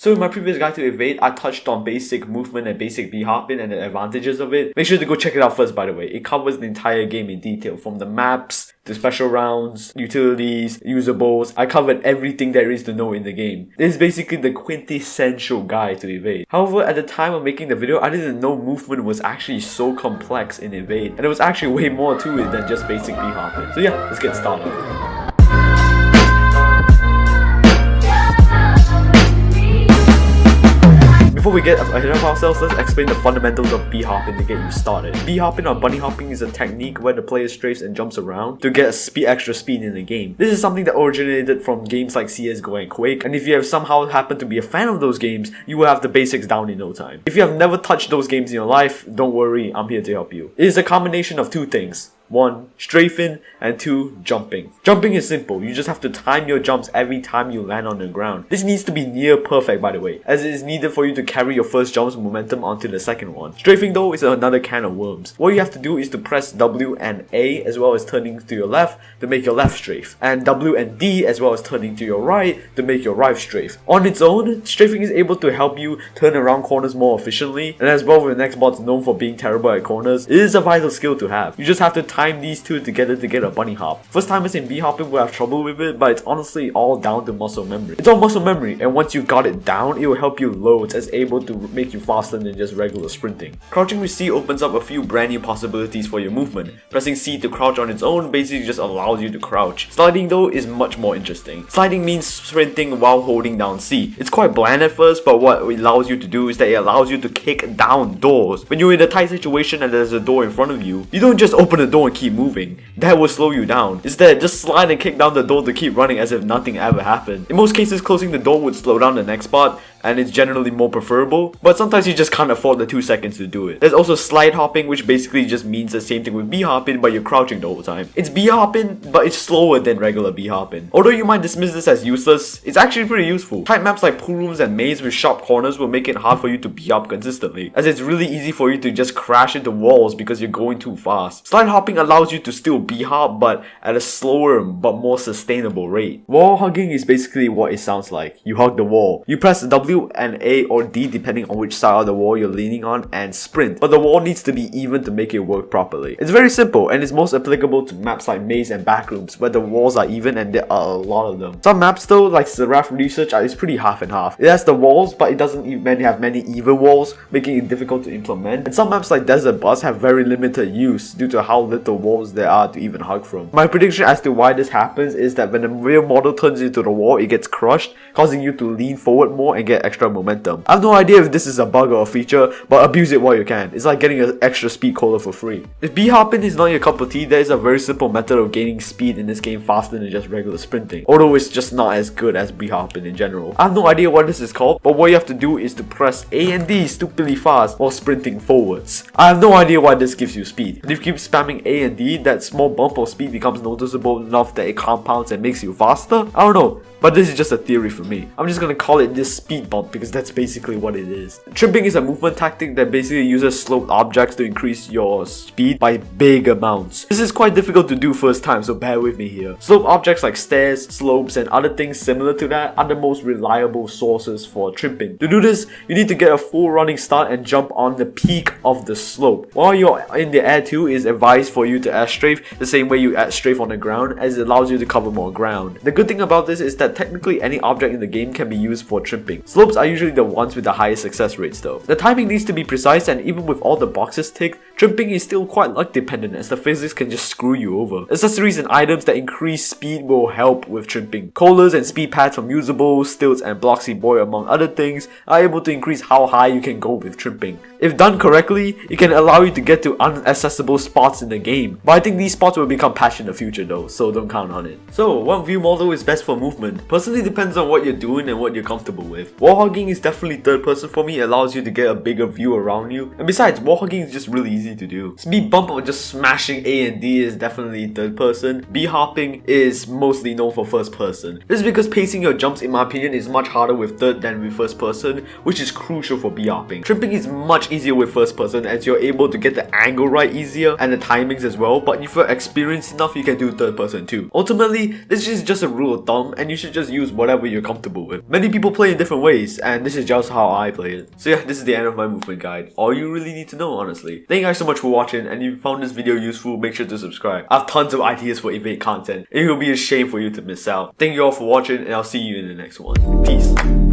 So in my previous guide to evade, I touched on basic movement and basic B-hopping and the advantages of it. Make sure to go check it out first, by the way. It covers the entire game in detail, from the maps to special rounds, utilities, usables. I covered everything there is to know in the game. This is basically the quintessential guide to evade. However, at the time of making the video, I didn't know movement was actually so complex in evade, and there was actually way more to it than just basic B-hopping. So yeah, let's get started. Before we get ahead of ourselves, let's explain the fundamentals of B-hopping to get you started. B-hopping or bunny hopping is a technique where the player strafes and jumps around to get extra speed in the game. This is something that originated from games like CSGO and Quake, and if you have somehow happened to be a fan of those games, you will have the basics down in no time. If you have never touched those games in your life, don't worry, I'm here to help you. It is a combination of two things. 1. Strafing, and 2. Jumping. Jumping is simple, you just have to time your jumps every time you land on the ground. This needs to be near perfect, by the way, as it is needed for you to carry your first jump's momentum onto the second one. Strafing though is another can of worms. What you have to do is to press W and A as well as turning to your left to make your left strafe, and W and D as well as turning to your right to make your right strafe. On its own, strafing is able to help you turn around corners more efficiently, and as well with nextbots known for being terrible at corners, it is a vital skill to have. You just have to time these two together to get a bunny hop. First timers in B-hopping will have trouble with it, but it's honestly all down to muscle memory. It's all muscle memory, and once you got it down, it will help you loads as able to make you faster than just regular sprinting. Crouching with C opens up a few brand new possibilities for your movement. Pressing C to crouch on its own basically just allows you to crouch. Sliding though is much more interesting. Sliding means sprinting while holding down C. It's quite bland at first, but what it allows you to do is that it allows you to kick down doors. When you're in a tight situation and there's a door in front of you, you don't just open the door and keep moving. That will slow you down. Instead, just slide and kick down the door to keep running as if nothing ever happened. In most cases, closing the door would slow down the next spot, and it's generally more preferable, but sometimes you just can't afford the 2 seconds to do it. There's also slide hopping, which basically just means the same thing with B-hopping, but you're crouching the whole time. It's B-hopping, but it's slower than regular B-hopping. Although you might dismiss this as useless, it's actually pretty useful. Tight maps like pool rooms and mazes with sharp corners will make it hard for you to B-hop consistently, as it's really easy for you to just crash into walls because you're going too fast. Slide hopping allows you to still B-hop, but at a slower but more sustainable rate. Wall hugging is basically what it sounds like. You hug the wall. You press W and A or D depending on which side of the wall you're leaning on and sprint, but the wall needs to be even to make it work properly. It's very simple and it's most applicable to maps like maze and backrooms where the walls are even and there are a lot of them. Some maps though, like Seraph Research, is pretty half and half. It has the walls but it doesn't even have many even walls, making it difficult to implement, and some maps like Desert Bus have very limited use due to how little walls there are to even hug from. My prediction as to why this happens is that when the real model turns into the wall, it gets crushed, causing you to lean forward more and get extra momentum. I have no idea if this is a bug or a feature, but abuse it while you can. It's like getting an extra speed cola for free. If B-hopping is not your cup of tea, there is a very simple method of gaining speed in this game faster than just regular sprinting, although it's just not as good as B-hopping in general. I have no idea what this is called, but what you have to do is to press A and D stupidly fast while sprinting forwards. I have no idea why this gives you speed. If you keep spamming A and D, that small bump of speed becomes noticeable enough that it compounds and makes you faster? I don't know. But this is just a theory for me. I'm just gonna call it this speed bump because that's basically what it is. Trimping is a movement tactic that basically uses sloped objects to increase your speed by big amounts. This is quite difficult to do first time, so bear with me here. Sloped objects like stairs, slopes, and other things similar to that are the most reliable sources for trimping. To do this, you need to get a full running start and jump on the peak of the slope. While you're in the air too, it's advised for you to air strafe the same way you air strafe on the ground, as it allows you to cover more ground. The good thing about this is that technically any object in the game can be used for trimping. Slopes are usually the ones with the highest success rates though. The timing needs to be precise, and even with all the boxes ticked, trimping is still quite luck dependent as the physics can just screw you over. Accessories and items that increase speed will help with trimping. Collars and speed pads from usables, stilts and Bloxy Boy among other things are able to increase how high you can go with trimping. If done correctly, it can allow you to get to inaccessible spots in the game, but I think these spots will become patched in the future though, so don't count on it. So, what view model is best for movement? Personally depends on what you're doing and what you're comfortable with. Wall hugging is definitely third person for me. It allows you to get a bigger view around you, and besides, wall hugging is just really easy easy to do. Speed bump or just smashing A and D is definitely third person. B-hopping is mostly known for first person. This is because pacing your jumps, in my opinion, is much harder with third than with first person, which is crucial for B-hopping. Trimping is much easier with first person as you're able to get the angle right easier and the timings as well, but if you're experienced enough, you can do third person too. Ultimately, this is just a rule of thumb and you should just use whatever you're comfortable with. Many people play in different ways and this is just how I play it. So yeah, this is the end of my movement guide. All you really need to know, honestly. Thank you guys so much for watching, and if you found this video useful, make sure to subscribe. I have tons of ideas for evade content. It will be a shame for you to miss out. Thank you all for watching and I'll see you in the next one. Peace.